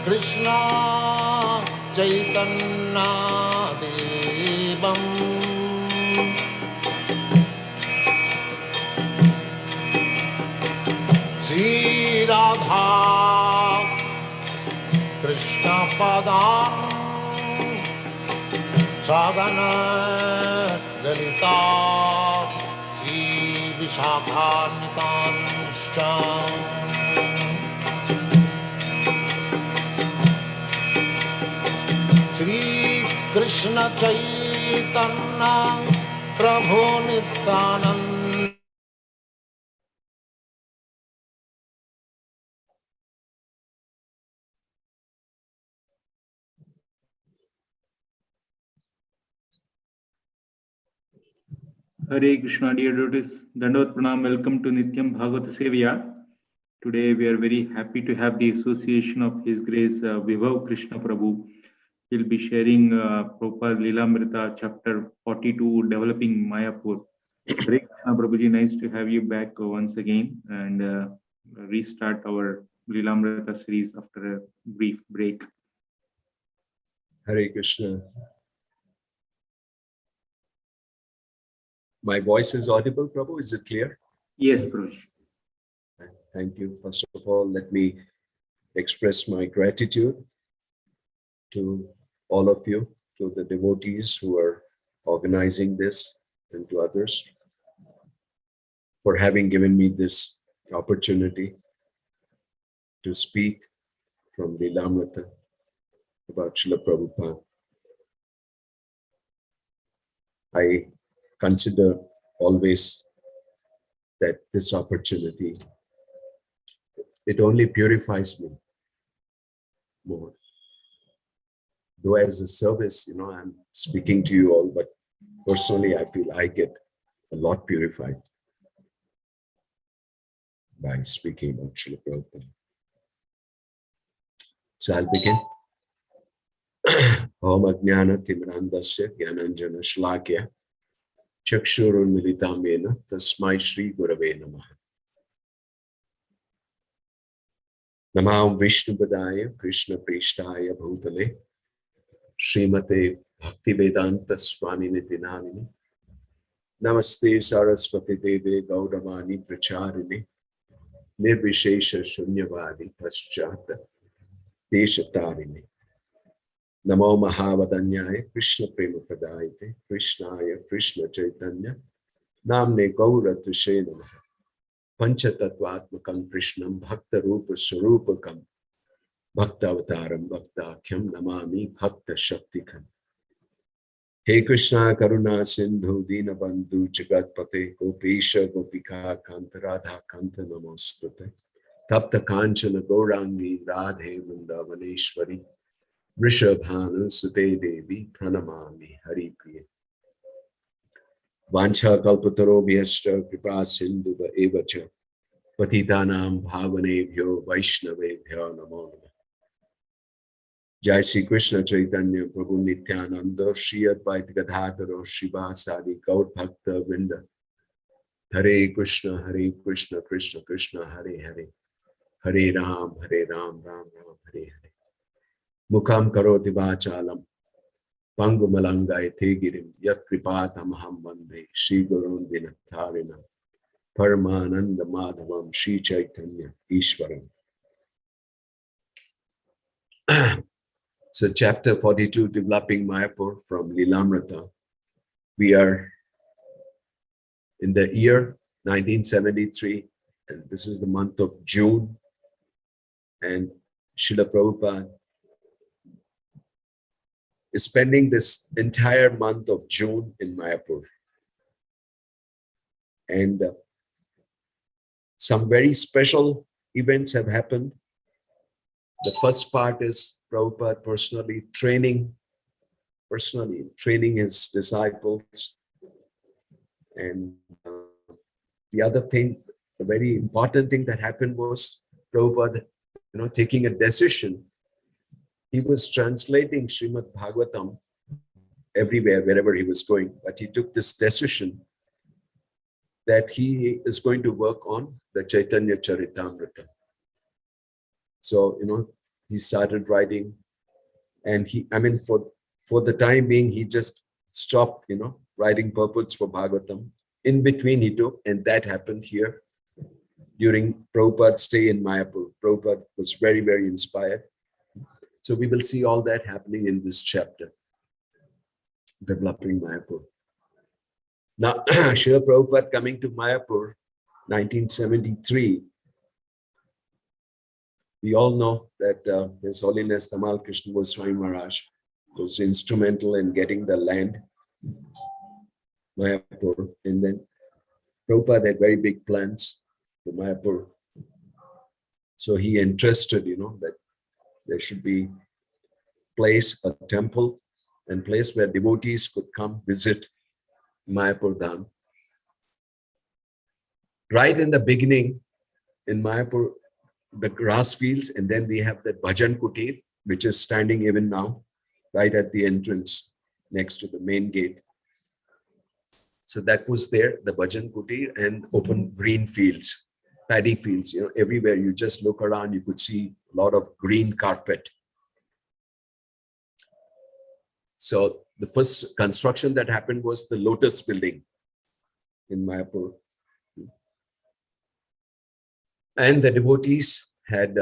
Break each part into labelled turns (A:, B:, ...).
A: Krishna Chaitanya Devam Sri Radha Krishna Padam Sagana Lalita Sri Vishakhanitanstam Sri Krishna Chaitanya Prabhu Nityananda
B: Hare Krishna, dear devotees. Dandot Pranam, welcome to Nityam Bhagavata Sevya. Today we are very happy to have the association of His Grace Vibhav Krishna Prabhu. He'll be sharing Prabhupada Lilamritha chapter 42, Developing Mayapur. Hare Krishna Prabhuji, nice to have you back once again and restart our Lilamritha series after a brief break.
C: Hare Krishna. My voice is audible, Prabhu? Is it clear?
B: Yes, Prabhuji.
C: Thank you. First of all, let me express my gratitude to all of you, to the devotees who are organizing this, and to others for having given me this opportunity to speak from Lilamritha about Srila Prabhupada. I consider always that this opportunity, it only purifies me more. Though as a service, I'm speaking to you all, but personally I feel I get a lot purified by speaking about Srila Prabhupada. So I'll begin. Om Ajnana Timrandasya Gyananjana Shlakya Chakshurun Militamena Tasmai Shri Gurave Namaha. Namam Vishnupadaya Krishna Prishtaya Bhutale Srimate Bhaktivedanta Swami Nitinamini Namaste Saraswati Deve Gauravani Pracharini Nirvishesha Shunyavadi Paschata Deshatarini Namo Mahavadanyaya Krishna Prema Pradayate Krishnaya Krishna Chaitanya Namne Gaura Tushe Namaha Panchatattvatmakam Krishnam Bhakta Rupa Sarupakam Bhakta Avataram Bhaktakyam Namami Bhakta Shaktikam. He Krishna Karuna Sindhu Dina Bandhu Jagatpate Gopesha Gopika Kanta Radha Kanta Namostute Tapta Kanchana Gaurangi Radhe Vrindavaneshwari Vrishabhanu Sute Devi Pranamami Hari Priya. Vancha Kalpataro Vyashta Kripa Sindhu Evacha Patitanam Bhavanebhyo Vaishnavebhyo Namo Namah. Jai Shri Krishna Chaitanya Prabhu Nityananda Shri Advaita Gadadhara Srivasadi Gaur Bhakta Vrinda. Hare Krishna Krishna Krishna Hare Hare Hare Ram Ram Ram Hare Hare. Mukham Karoti Vachalam Pangu Malangai Tegirim Yat Kripatamaham Vande Shri Gurun Dinatharinam Paramananda Madhavam Shri Chaitanya Ishwaram. So chapter 42, Developing Mayapur from Lilamritha. We are in the year 1973, and this is the month of June. And Srila Prabhupada is spending this entire month of June in Mayapur. And some very special events have happened. The first part is Prabhupada personally training his disciples. And the other thing, the very important thing that happened was Prabhupada, taking a decision. He was translating Srimad Bhagavatam everywhere, wherever he was going, but he took this decision that he is going to work on the Chaitanya Charitamrita. So, he started writing, and for the time being, he just stopped, writing purports for Bhagavatam. In between he took, and that happened here during Prabhupada's stay in Mayapur. Prabhupada was very, very inspired. So we will see all that happening in this chapter, developing Mayapur. Now, Srila Prabhupada coming to Mayapur, 1973, we all know that His Holiness Tamal Krishna Goswami Maharaj was instrumental in getting the land, Mayapur, and then Prabhupada had very big plans for Mayapur. So he entrusted, that there should be a temple, and place where devotees could come visit Mayapur Dham. Right in the beginning, in Mayapur, the grass fields, and then we have the Bhajan Kutir, which is standing even now, right at the entrance next to the main gate. So that was there, the Bhajan Kutir, and open green fields, paddy fields, everywhere you just look around, you could see a lot of green carpet. So the first construction that happened was the Lotus building in Mayapur. And the devotees had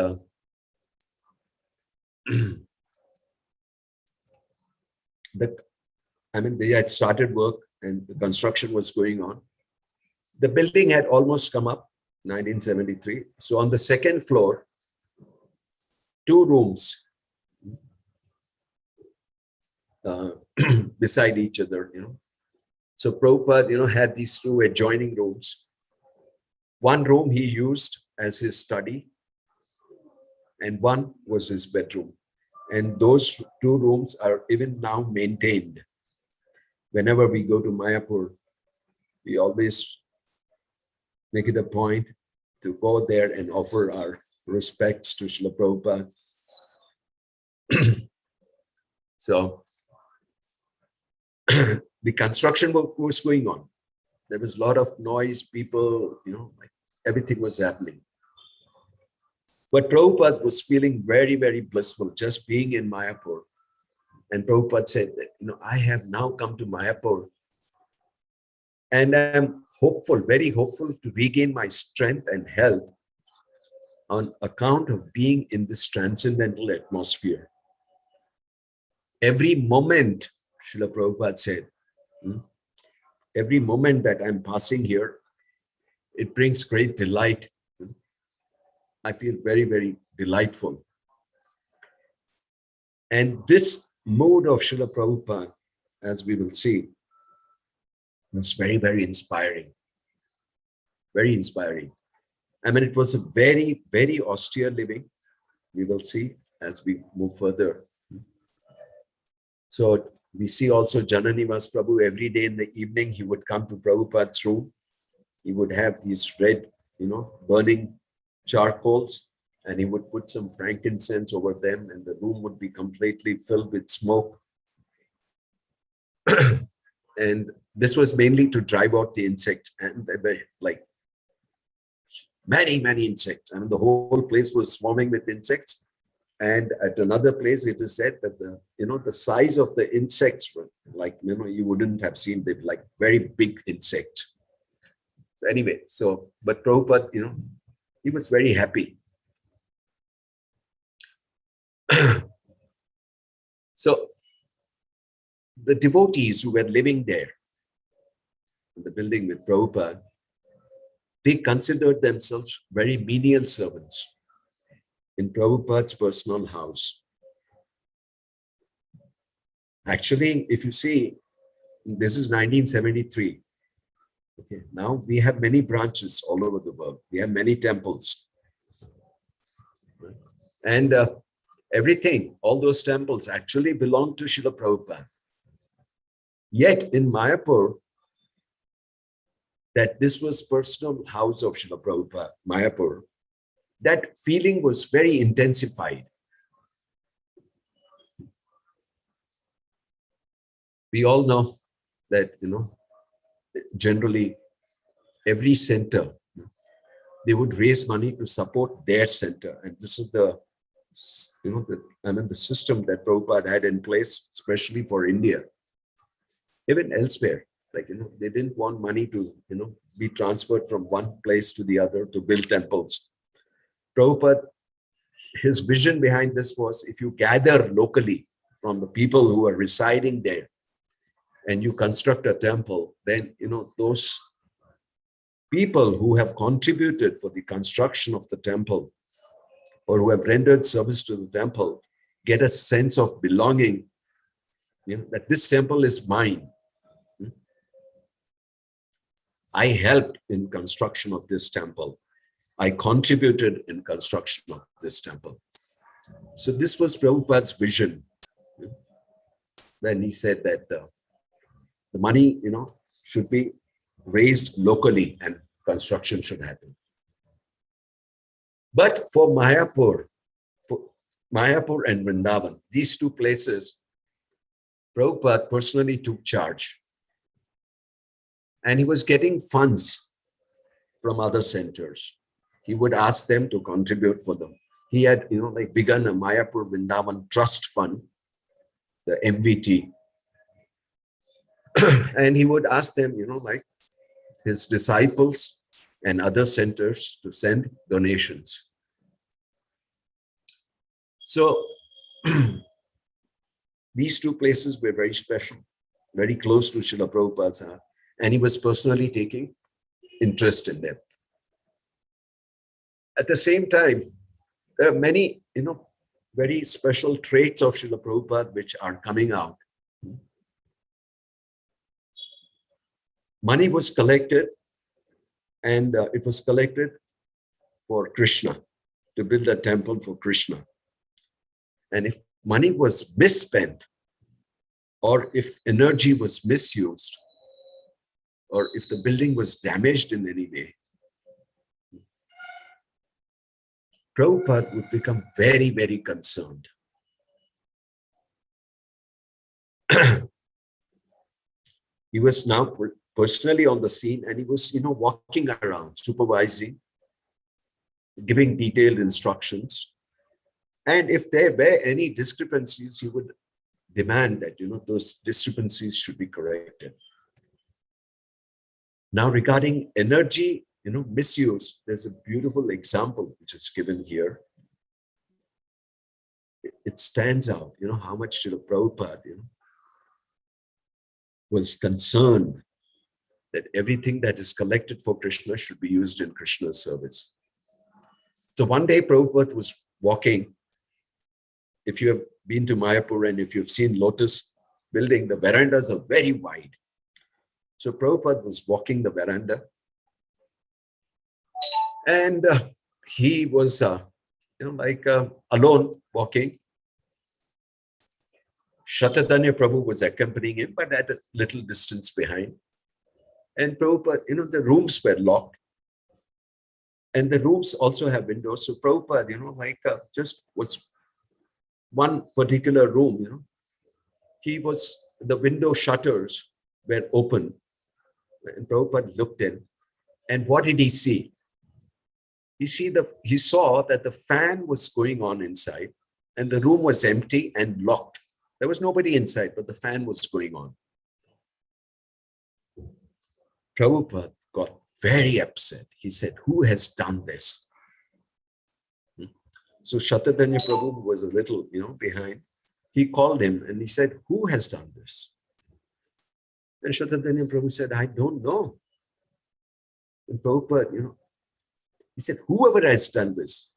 C: they had started work and the construction was going on. The building had almost come up, 1973. So on the second floor, 2 rooms beside each other, So Prabhupada, had these 2 adjoining rooms. One room he used as his study, and one was his bedroom. And those 2 rooms are even now maintained. Whenever we go to Mayapur, we always make it a point to go there and offer our respects to Srila Prabhupada. So the construction work was going on. There was a lot of noise, people, everything was happening. But Prabhupada was feeling very, very blissful just being in Mayapur. And Prabhupada said that, I have now come to Mayapur and I'm hopeful, very hopeful to regain my strength and health on account of being in this transcendental atmosphere. Every moment, Srila Prabhupada said, every moment that I'm passing here, it brings great delight. I feel very, very delightful. And this mood of Srila Prabhupada, as we will see, is very, very inspiring. Very inspiring. It was a very, very austere living. We will see as we move further. So we see also Jananivas Prabhu every day in the evening, he would come to Prabhupada's room. He would have these red, burning charcoals, and he would put some frankincense over them, and the room would be completely filled with smoke. And this was mainly to drive out the insects, and there were like many, many insects. The whole place was swarming with insects. And at another place, it is said that the size of the insects were like, you wouldn't have seen them, like very big insects. Anyway, but Prabhupada, he was very happy. So the devotees who were living there in the building with Prabhupada, they considered themselves very menial servants in Prabhupada's personal house. Actually, if you see, this is 1973. Okay, now we have many branches all over the world. We have many temples. And everything, all those temples actually belong to Srila Prabhupada. Yet in Mayapur, that this was personal house of Srila Prabhupada, Mayapur, that feeling was very intensified. We all know that, generally every center, they would raise money to support their center. And this is the the system that Prabhupada had in place, especially for India, even elsewhere. Like, they didn't want money to, be transferred from one place to the other to build temples. Prabhupada, his vision behind this was, if you gather locally from the people who are residing there and you construct a temple, then, those people who have contributed for the construction of the temple or who have rendered service to the temple get a sense of belonging, that this temple is mine. I helped in construction of this temple. I contributed in construction of this temple. So this was Prabhupada's vision. When he said that the money, should be raised locally and construction should happen. But for Mayapur and Vrindavan, these two places, Prabhupada personally took charge. And he was getting funds from other centers. He would ask them to contribute for them. He had, begun a Mayapur Vrindavan Trust Fund, the MVT. And he would ask them, his disciples and other centers to send donations. So these two places were very special, very close to Srila Prabhupada's heart, and he was personally taking interest in them. At the same time, there are many, very special traits of Srila Prabhupada which are coming out. Money was collected, and it was collected for Krishna, to build a temple for Krishna. And if money was misspent, or if energy was misused, or if the building was damaged in any way, Prabhupada would become very, very concerned. He was now personally on the scene, and he was, walking around, supervising, giving detailed instructions. And if there were any discrepancies, he would demand that, those discrepancies should be corrected. Now, regarding energy, misuse, there's a beautiful example which is given here. It stands out, how much Srila Prabhupada, was concerned that everything that is collected for Krishna should be used in Krishna's service. So one day Prabhupada was walking. If you have been to Mayapur and if you've seen Lotus building, the verandas are very wide. So Prabhupada was walking the veranda, and he was, alone walking. Shatadanya Prabhu was accompanying him, but at a little distance behind. And Prabhupada, the rooms were locked. And the rooms also have windows. So Prabhupada, just was one particular room, the window shutters were open. And Prabhupada looked in. And what did he see? He saw that the fan was going on inside, and the room was empty and locked. There was nobody inside, but the fan was going on. Prabhupada got very upset. He said, "Who has done this?" So Shatadanya Prabhu, who was a little, behind, he called him and he said, "Who has done this?" And Shatadanya Prabhu said, "I don't know." And Prabhupada, he said, "Whoever has done this,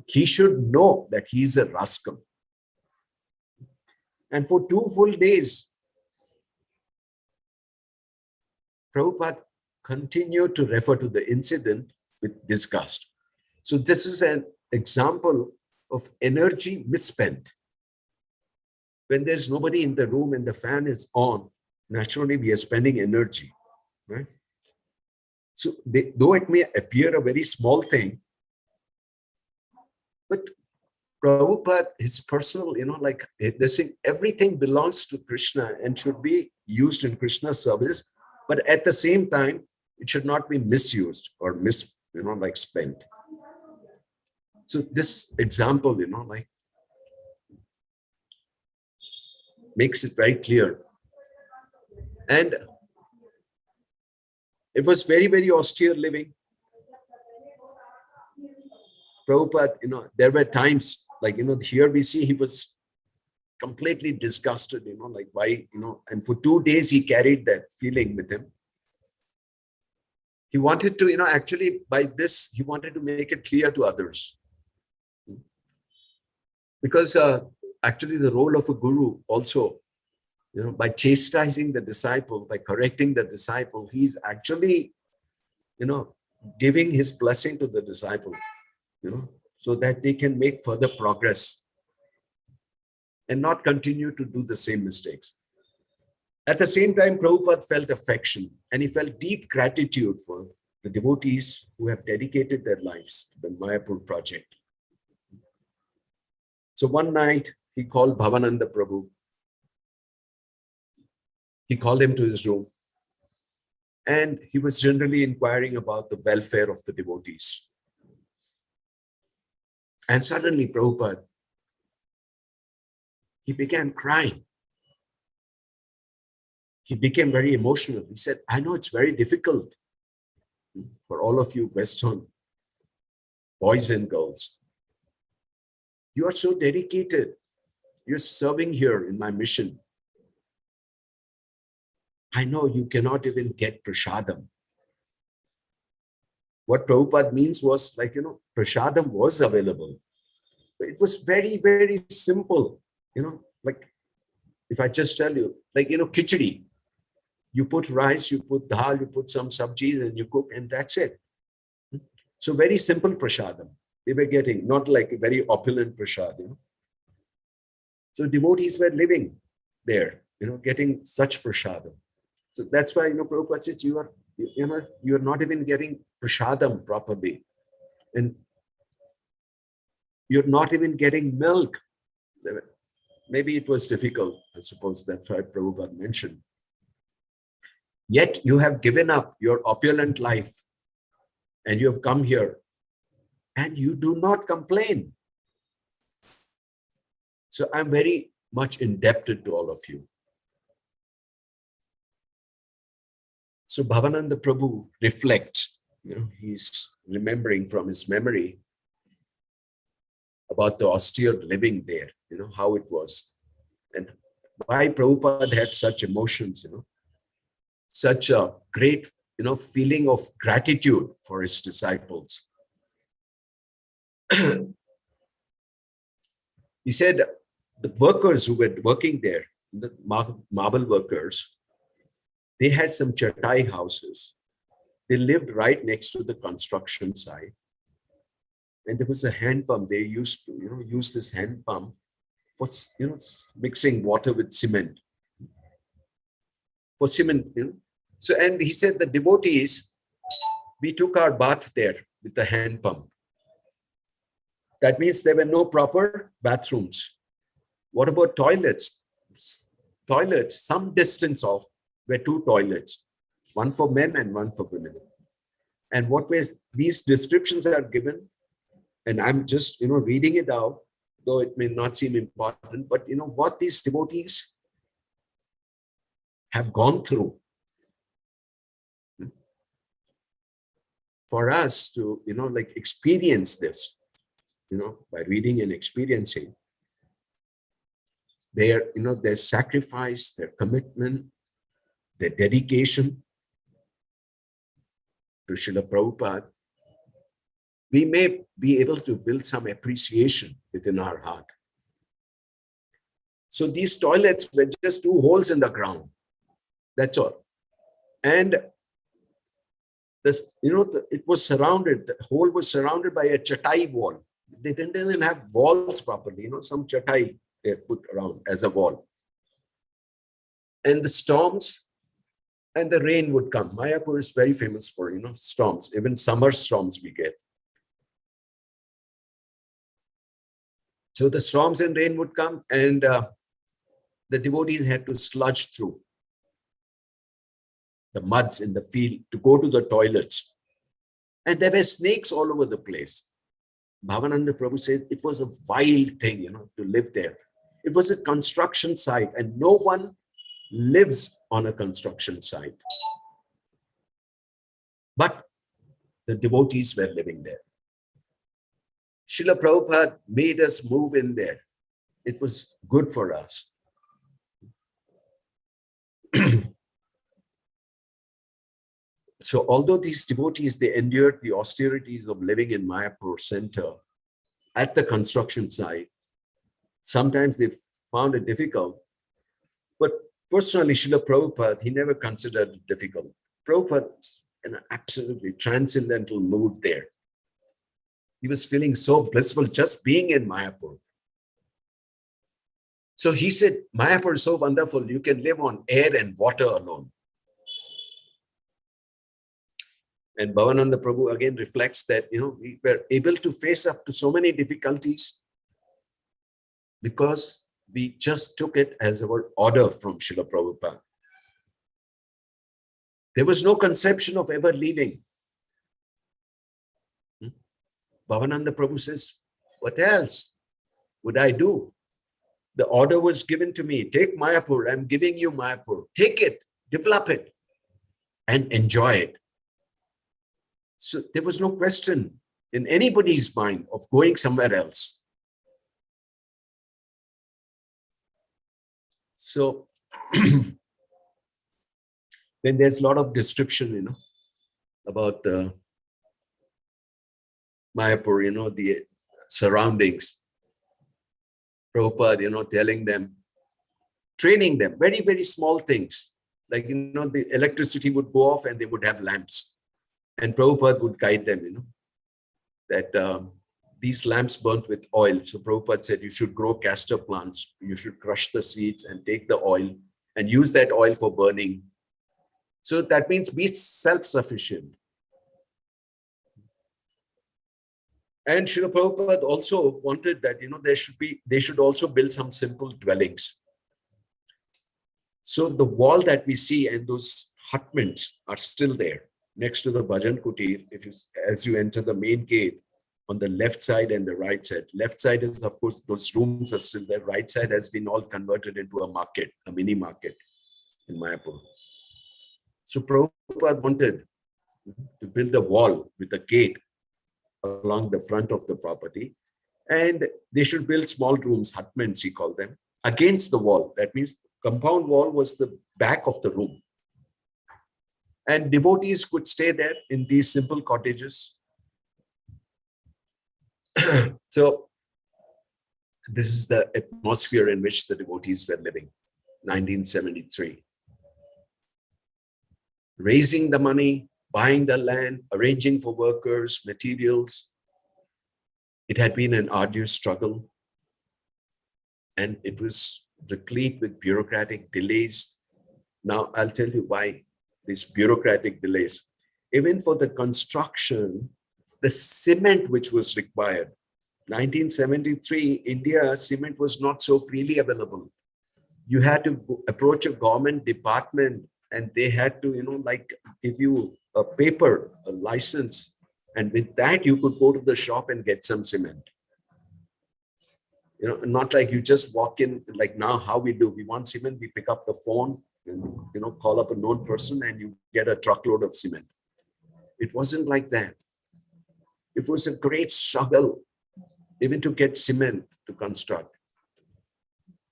C: he should know that he is a rascal." And for 2 full days, Prabhupada continued to refer to the incident with disgust. So this is an example of energy misspent. When there's nobody in the room and the fan is on, naturally we are spending energy, right? So though it may appear a very small thing, but Prabhupada, his personal, everything belongs to Krishna and should be used in Krishna's service. But at the same time, it should not be misused or spent. So this example, like makes it very clear. And it was very, very austere living. Prabhupada, there were times like, here we see he was completely disgusted, like why, and for 2 days he carried that feeling with him. He wanted to, actually by this, he wanted to make it clear to others. Because actually the role of a guru also, by chastising the disciple, by correcting the disciple, he's actually, giving his blessing to the disciple, so that they can make further progress and not continue to do the same mistakes. At the same time, Prabhupada felt affection and he felt deep gratitude for the devotees who have dedicated their lives to the Mayapur project. So one night he called Bhavananda Prabhu. He called him to his room and he was generally inquiring about the welfare of the devotees. And suddenly Prabhupada, he began crying. He became very emotional. He said, I know it's very difficult for all of you Western boys and girls. You are so dedicated. You're serving here in my mission. I know you cannot even get prasadam. What Prabhupada means was like, prasadam was available. But it was very, very simple. Like if I just tell you, like, khichdi. You put rice, you put dal, you put some sabji and you cook and that's it. So very simple prasadam. They were getting, not like a very opulent prasad. So devotees were living there, getting such prasadam. So that's why, Prabhupada says you are not even getting prasadam properly. And you're not even getting milk. Maybe it was difficult. I suppose that's why Prabhupada mentioned. Yet you have given up your opulent life and you have come here and you do not complain. So I'm very much indebted to all of you. So Bhavananda Prabhu reflects, he's remembering from his memory about the austere living there, how it was and why Prabhupada had such emotions, such a great, feeling of gratitude for his disciples. He said the workers who were working there, the marble workers, they had some chatai houses. They lived right next to the construction site. And there was a hand pump. They used to, use this hand pump for, mixing water with cement. For cement, So, and he said the devotees, we took our bath there with the hand pump. That means there were no proper bathrooms. What about toilets? Toilets, some distance off, were 2 toilets, one for men and one for women. And what ways these descriptions are given, and I'm just, reading it out, though it may not seem important, but what these devotees have gone through. For us to, like experience this, by reading and experiencing their, their sacrifice, their commitment, their dedication to Srila Prabhupada, we may be able to build some appreciation within our heart. So these toilets were just 2 holes in the ground. That's all. And this, it was surrounded, the hole was surrounded by a chatai wall. They didn't even have walls properly, some chatai they put around as a wall. And the storms and the rain would come. Mayapur is very famous for, storms, even summer storms we get. So the storms and rain would come and the devotees had to sludge through the muds in the field to go to the toilets. And there were snakes all over the place. Bhavananda Prabhu said it was a wild thing, to live there. It was a construction site, and no one lives on a construction site. But the devotees were living there. Srila Prabhupada made us move in there. It was good for us. So although these devotees, they endured the austerities of living in Mayapur center at the construction site, sometimes they found it difficult. But personally, Srila Prabhupada, he never considered it difficult. Prabhupada's in an absolutely transcendental mood there. He was feeling so blissful just being in Mayapur. So he said, Mayapur is so wonderful, you can live on air and water alone. And Bhavananda Prabhu again reflects that, we were able to face up to so many difficulties because we just took it as our order from Srila Prabhupada. There was no conception of ever leaving. Bhavananda Prabhu says, what else would I do? The order was given to me. Take Mayapur. I'm giving you Mayapur. Take it, develop it, and enjoy it. So there was no question in anybody's mind of going somewhere else. So when there's a lot of description, about the Mayapur, the surroundings, Prabhupada, telling them, training them, very, very small things. Like, the electricity would go off and they would have lamps. And Prabhupada would guide them, that these lamps burnt with oil. So Prabhupada said, you should grow castor plants. You should crush the seeds and take the oil and use that oil for burning. So that means be self-sufficient. And Srila Prabhupada also wanted that, they should also build some simple dwellings. So the wall that we see and those hutments are still there next to the Bhajan Kutir. As you enter the main gate, on the left side and the right side. Left side is, of course, those rooms are still there. Right side has been all converted into a market, a mini market in Mayapur. So Prabhupada wanted to build a wall with a gate along the front of the property, and they should build small rooms, hutments, he called them, against the wall. That means the compound wall was the back of the room. And devotees could stay there in these simple cottages. So this is the atmosphere in which the devotees were living, 1973. Raising the money, buying the land, arranging for workers, materials. It had been an arduous struggle, and it was replete with bureaucratic delays. Now, I'll tell you why these bureaucratic delays. Even for the construction, the cement which was required. 1973, India, cement was not so freely available. You had to approach a government department and they had to, give you a paper, a license. And with that, you could go to the shop and get some cement. Not like you just walk in, like now how we do. We want cement, we pick up the phone and, call up a known person and you get a truckload of cement. It wasn't like that. It was a great struggle even to get cement to construct.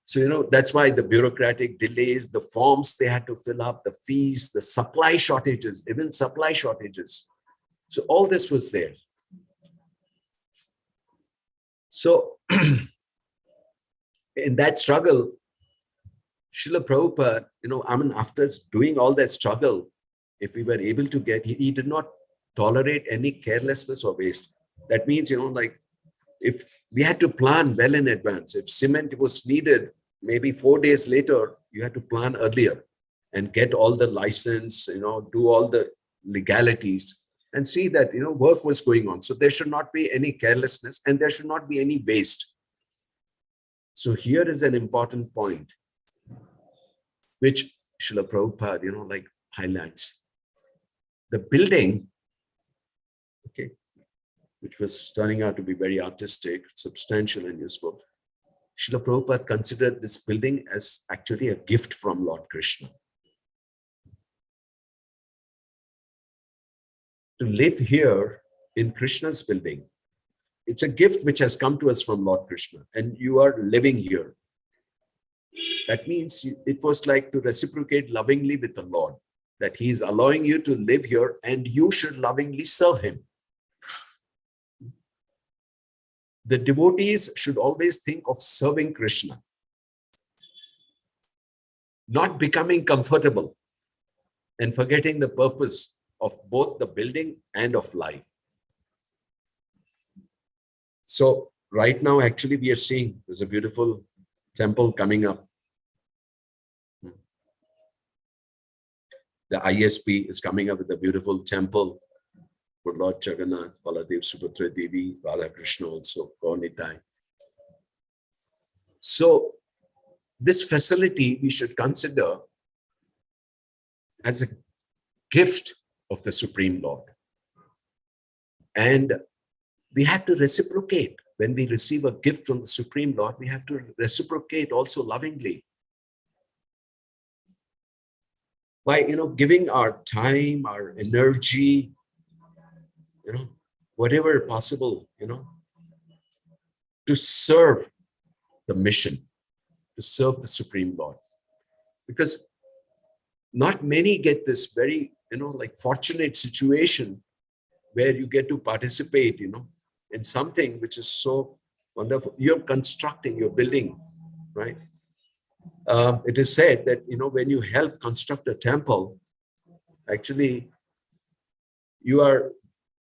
C: So, that's why the bureaucratic delays, the forms they had to fill up, the fees, the supply shortages, even supply shortages. So all this was there. So in that struggle, Srila Prabhupada, after doing all that struggle, if we were able to get, he did not tolerate any carelessness or waste. That means, if we had to plan well in advance, if cement was needed, maybe 4 days later, you had to plan earlier and get all the license, do all the legalities and see that, work was going on. So there should not be any carelessness and there should not be any waste. So here is an important point, which Srila Prabhupada, highlights. The building, okay, which was turning out to be very artistic, substantial and useful. Srila Prabhupada considered this building as actually a gift from Lord Krishna. To live here in Krishna's building, it's a gift which has come to us from Lord Krishna, and you are living here. That means it was like to reciprocate lovingly with the Lord, that he is allowing you to live here and you should lovingly serve him. The devotees should always think of serving Krishna, not becoming comfortable and forgetting the purpose of both the building and of life. So right now, actually, we are seeing there's a beautiful temple coming up. The ISP is coming up with a beautiful temple for Lord Jagannath, Baladev, Subhadra Devi, Radha Krishna also, Gaunitai. So this facility we should consider as a gift of the Supreme Lord. And we have to reciprocate. When we receive a gift from the Supreme Lord, we have to reciprocate also lovingly. By, giving our time, our energy, whatever possible, to serve the mission, to serve the Supreme Lord. Because not many get this very, fortunate situation where you get to participate, in something which is so wonderful. You're constructing, you're building, right? It is said that, when you help construct a temple, actually, you are,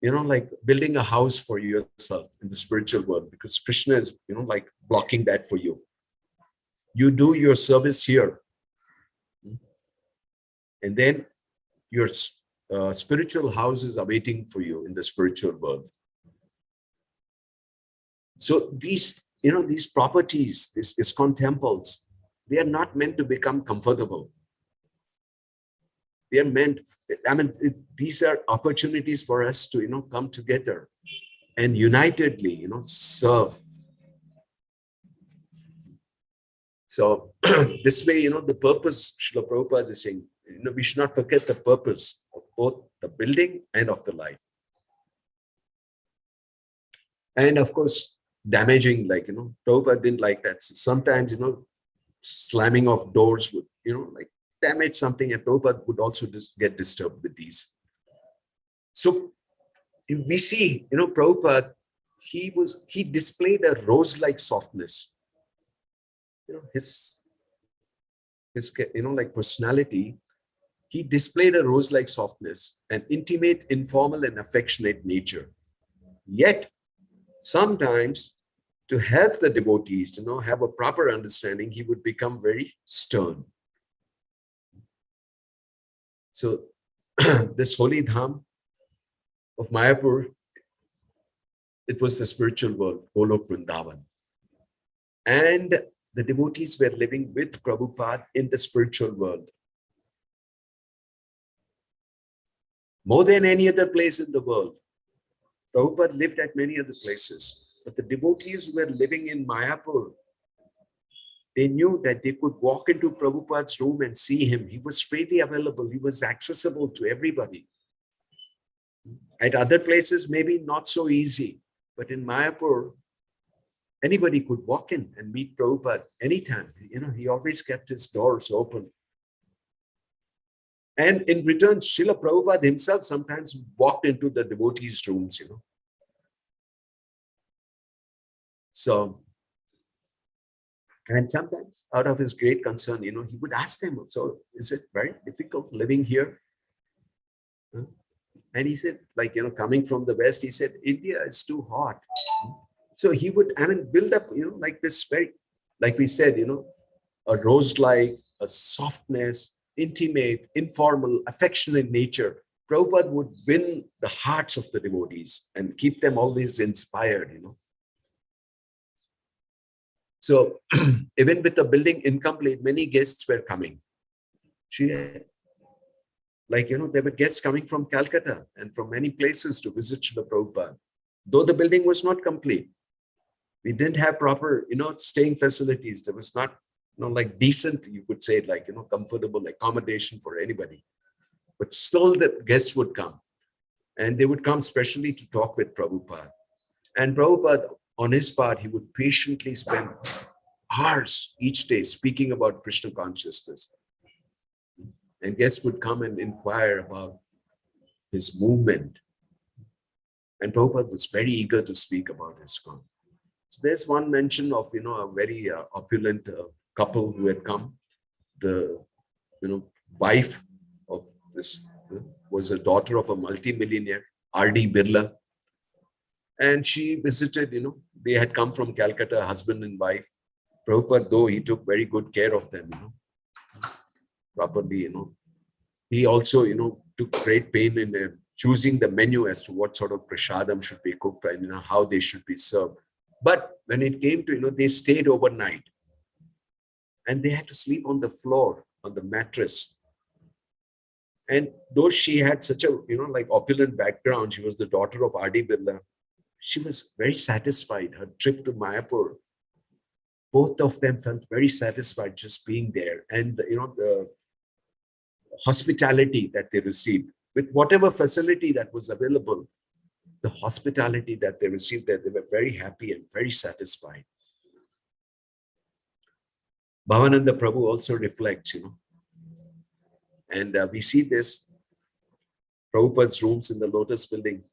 C: like building a house for yourself in the spiritual world, because Krishna is, like blocking that for you. You do your service here. And then your spiritual house is awaiting for you in the spiritual world. So these, these properties, these ISKCON temples, they are not meant to become comfortable. They are meant, these are opportunities for us to, come together and unitedly, serve. So this way, the purpose, Srila Prabhupada is saying, we should not forget the purpose of both the building and of the life. And of course, damaging, like, Prabhupada didn't like that. So sometimes, slamming of doors would, like damage something, and Prabhupada would also get disturbed with these. So we see, Prabhupada, he displayed a rose-like softness. His like personality, he displayed a rose-like softness, an intimate, informal, and affectionate nature. Yet, sometimes, to help the devotees, have a proper understanding, he would become very stern. So, this holy dham of Mayapur, it was the spiritual world, Golok Vrindavan. And the devotees were living with Prabupada in the spiritual world. More than any other place in the world. Prabhupada lived at many other places. But the devotees who were living in Mayapur, they knew that they could walk into Prabhupada's room and see him. He was freely available. He was accessible to everybody. At other places, maybe not so easy. But in Mayapur, anybody could walk in and meet Prabhupada anytime. He always kept his doors open. And in return, Srila Prabhupada himself sometimes walked into the devotees' rooms, So, and sometimes out of his great concern, he would ask them, so is it very difficult living here? And he said, like, coming from the West, he said, India is too hot. So he would, build up, like this very, like we said, a rose-like, a softness, intimate, informal, affectionate nature. Prabhupada would win the hearts of the devotees and keep them always inspired, So even with the building incomplete, many guests were coming. There were guests coming from Calcutta and from many places to visit Srila Prabhupada. though the building was not complete. We didn't have proper, staying facilities. There was not, like decent, you could say, like, comfortable accommodation for anybody. But still the guests would come. And they would come specially to talk with Prabupada. And Prabupada, on his part, he would patiently spend hours each day speaking about Krishna consciousness. And guests would come and inquire about his movement. And Prabhupada was very eager to speak about his ISKCON. So there's one mention of, a very opulent couple who had come. The, wife of this was a daughter of a multimillionaire, R.D. Birla. And she visited, they had come from Calcutta, husband and wife. Prabhupada, though he took very good care of them, properly, he also, took great pain in choosing the menu as to what sort of prasadam should be cooked and how they should be served. But when it came to, they stayed overnight and they had to sleep on the floor, on the mattress. And though she had such a, like opulent background, she was the daughter of R.D. Birla, she was very satisfied. Her trip to Mayapur, both of them felt very satisfied just being there. And, the hospitality that they received, with whatever facility that was available, the hospitality that they received there, they were very happy and very satisfied. Bhavananda Prabhu also reflects, and we see this, Prabhupada's rooms in the Lotus building,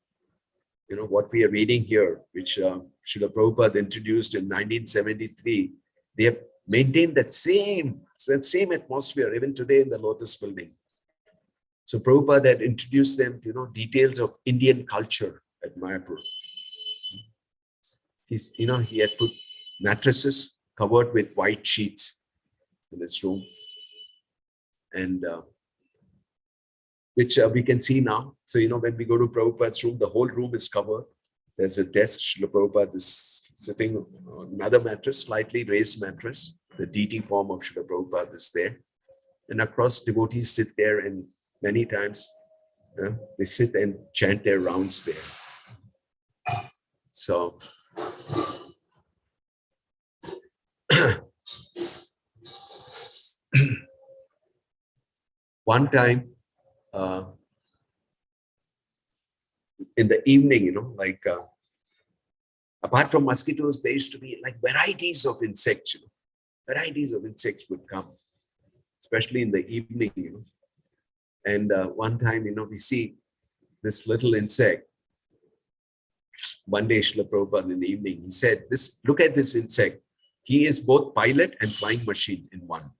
C: what we are reading here, which Srila Prabhupada introduced in 1973, they have maintained that same atmosphere even today in the Lotus building. So Prabhupada had introduced them to, details of Indian culture at Mayapur. He had put mattresses covered with white sheets in his room, and which we can see now. So, when we go to Prabhupada's room, the whole room is covered. There's a desk. Srila Prabhupada is sitting on another mattress, slightly raised mattress. The deity form of Srila Prabhupada is there. And across, devotees sit there, and many times they sit and chant their rounds there. So, one time, in the evening, apart from mosquitoes, there used to be like varieties of insects, varieties of insects would come, especially in the evening, And one time, we see this little insect. One day, Srila Prabhupada in the evening, he said, look at this insect. He is both pilot and flying machine in one.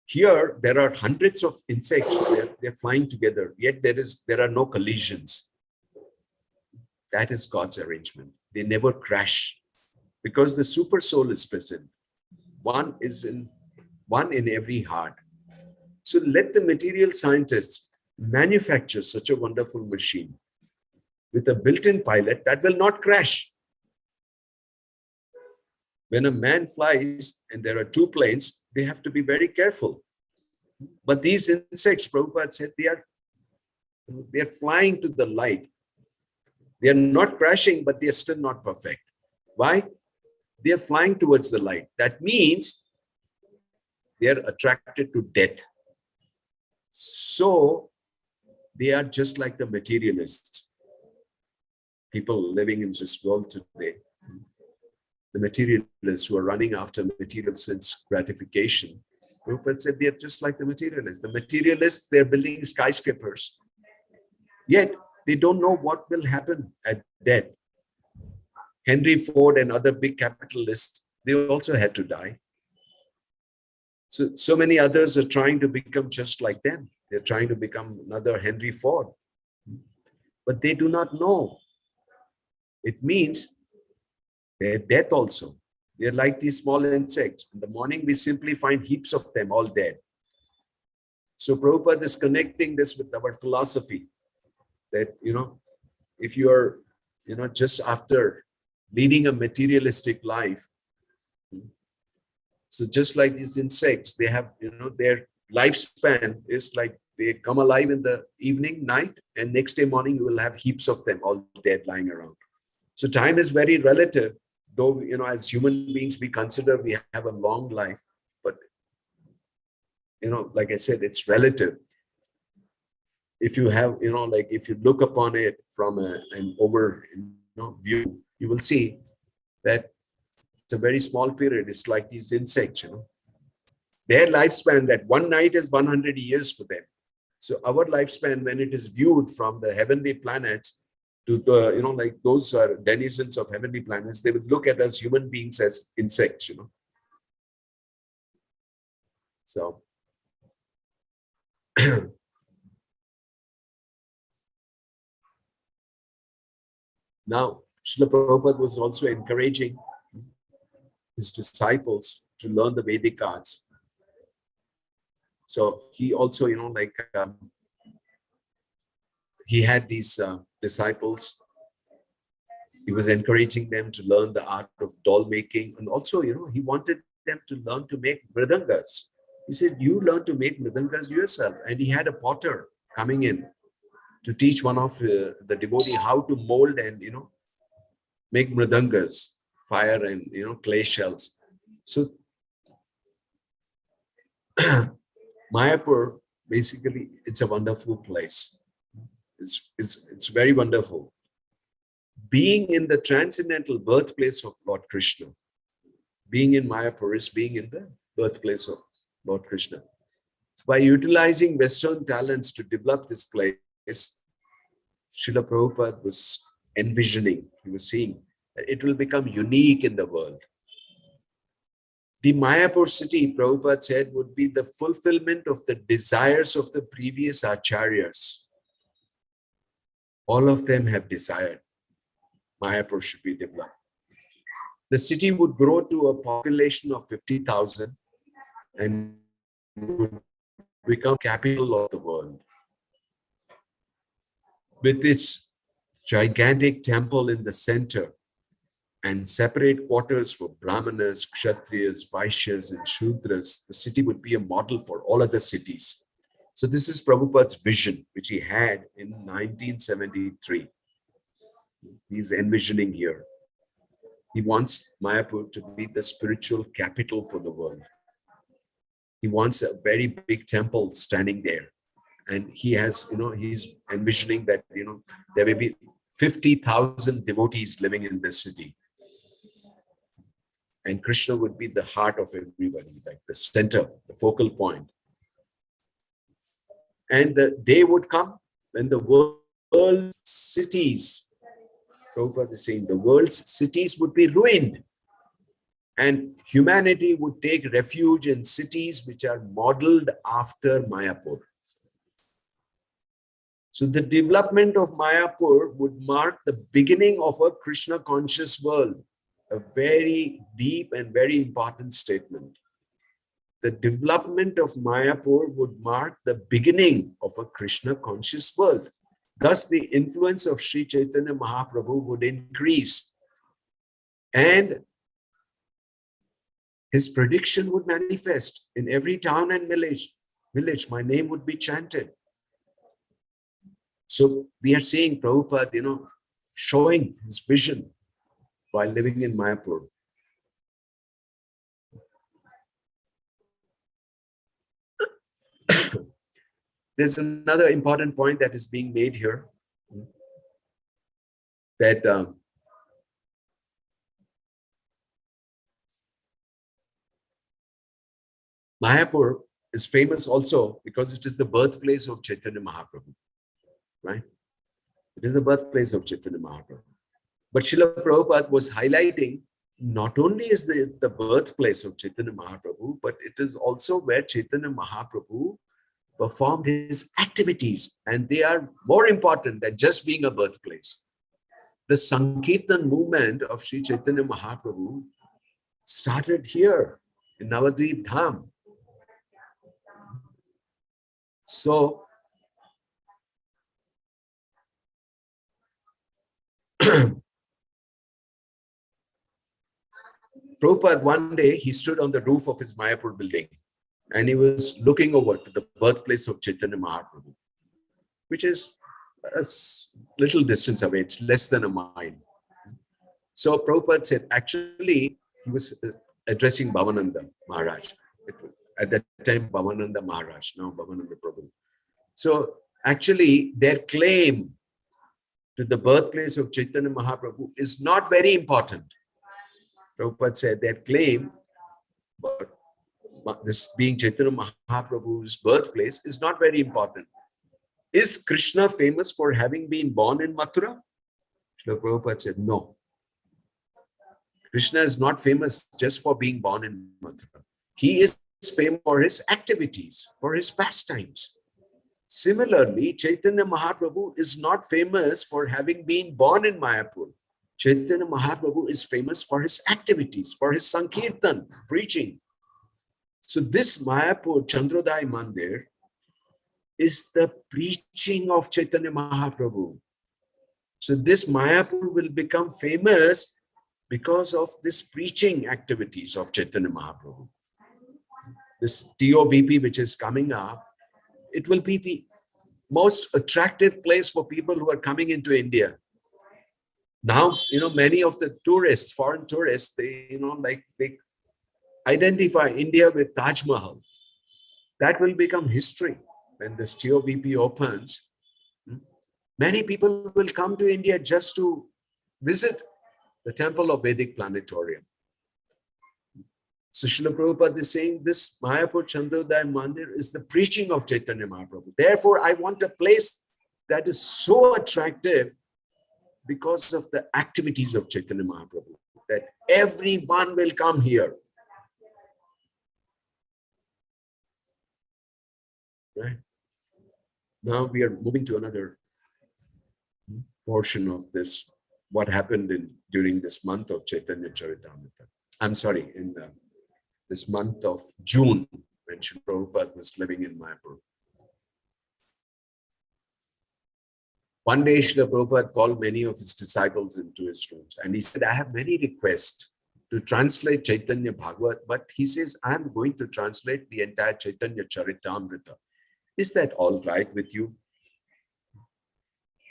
C: Here, there are hundreds of insects. They're flying together, yet there are no collisions. That is God's arrangement. They never crash because the super soul is present. One in every heart. So let the material scientists manufacture such a wonderful machine with a built-in pilot that will not crash. When a man flies and there are two planes, they have to be very careful. But these insects, Prabhupada said, they are flying to the light. They are not crashing, but they are still not perfect. Why? They are flying towards the light. That means they are attracted to death. So they are just like the materialists. People living in this world today, the materialists who are running after material sense gratification. Prabhupada said they are just like the materialists. The materialists, they're building skyscrapers. Yet they don't know what will happen at death. Henry Ford and other big capitalists, they also had to die. So many others are trying to become just like them. They're trying to become another Henry Ford. But they do not know. It means their death also. They're like these small insects. In the morning, we simply find heaps of them all dead. So Prabhupada is connecting this with our philosophy that, if you are, just after leading a materialistic life, so just like these insects, they have, their lifespan is like They come alive in the evening, night, and next day morning you will have heaps of them all dead lying around. So time is very relative, though, as human beings, we consider we have a long life, but, like I said, it's relative. If you have, like if you look upon it from an over, view, you will see that it's a very small period. It's like these insects, their lifespan, that one night is 100 years for them. So our lifespan, when it is viewed from the heavenly planets to the, like those are denizens of heavenly planets, they would look at us human beings as insects, So now, Srila Prabhupada was also encouraging his disciples to learn the Vedic arts. So he also, he had these disciples. He was encouraging them to learn the art of doll making. And also, he wanted them to learn to make mridangas. He said, you learn to make mridangas yourself. And he had a potter coming in to teach one of the devotee how to mold and, make mridangas, fire and, clay shells. So Mayapur, basically, it's a wonderful place. It's very wonderful. Being in the transcendental birthplace of Lord Krishna, being in Mayapur is being in the birthplace of Lord Krishna. So by utilizing Western talents to develop this place, Srila Prabhupada was envisioning, he was seeing that it will become unique in the world. The Mayapur city, Prabhupada said, would be the fulfillment of the desires of the previous acharyas. All of them have desired Mayapur should be developed. The city would grow to a population of 50,000 and would become capital of the world. With this gigantic temple in the center and separate quarters for Brahmanas, Kshatriyas, Vaishyas, and Shudras, the city would be a model for all other cities. So this is Prabhupada's vision, which he had in 1973. He's envisioning here. He wants Mayapur to be the spiritual capital for the world. He wants a very big temple standing there. And he has, he's envisioning that, there will be 50,000 devotees living in this city. And Krishna would be the heart of everybody, like the center, the focal point. And the day would come when the world's cities, Prabhupada is saying, the world's cities would be ruined. And humanity would take refuge in cities which are modeled after Mayapur. So the development of Mayapur would mark the beginning of a Krishna conscious world, a very deep and very important statement. The development of Mayapur would mark the beginning of a Krishna conscious world. Thus, the influence of Sri Chaitanya Mahaprabhu would increase. And his prediction would manifest in every town and village. My name would be chanted. So we are seeing Prabhupada, showing his vision while living in Mayapur. There's another important point that is being made here, that Mayapur is famous also because it is the birthplace of Chaitanya Mahaprabhu, right? It is the birthplace of Chaitanya Mahaprabhu. But Srila Prabhupada was highlighting not only is the birthplace of Chaitanya Mahaprabhu, but it is also where Chaitanya Mahaprabhu performed his activities, and they are more important than just being a birthplace. The Sankirtan movement of Sri Chaitanya Mahaprabhu started here in Navadvip Dham. So, Prabhupada, one day, he stood on the roof of his Mayapur building and he was looking over to the birthplace of Chaitanya Mahaprabhu, which is a little distance away. It's less than a mile. So Prabhupada said, actually, he was addressing Bhavananda Maharaj. At that time, Bhavananda Maharaj, now Bhavananda Prabhu. So actually, their claim to the birthplace of Chaitanya Mahaprabhu is not very important. Prabhupada said their claim, but this being Chaitanya Mahaprabhu's birthplace, is not very important. Is Krishna famous for having been born in Mathura? Srila Prabhupada said, no. Krishna is not famous just for being born in Mathura. He is famous for his activities, for his pastimes. Similarly, Chaitanya Mahaprabhu is not famous for having been born in Mayapur. Chaitanya Mahaprabhu is famous for his activities, for his Sankirtan, preaching. So this Mayapur Chandrodaya Mandir is the preaching of Chaitanya Mahaprabhu. So this Mayapur will become famous because of this preaching activities of Chaitanya Mahaprabhu. This TOVP which is coming up, it will be the most attractive place for people who are coming into India. Now, many of the tourists, foreign tourists, they identify India with Taj Mahal. That will become history when this TOVP opens. Many people will come to India just to visit the temple of Vedic Planetarium. So Srila Prabhupada is saying this Mayapur Chandrodaya Mandir is the preaching of Chaitanya Mahaprabhu. Therefore, I want a place that is so attractive because of the activities of Chaitanya Mahaprabhu, that everyone will come here. Right? Now we are moving to another portion of this, what happened during this month of Chaitanya Charitamrita. I'm sorry, in this month of June, when Srila Prabhupada was living in Mayapur. One day, Srila Prabhupada called many of his disciples into his rooms, and he said, I have many requests to translate Chaitanya Bhagavat, but he says, I'm going to translate the entire Chaitanya Charitamrita. Is that all right with you?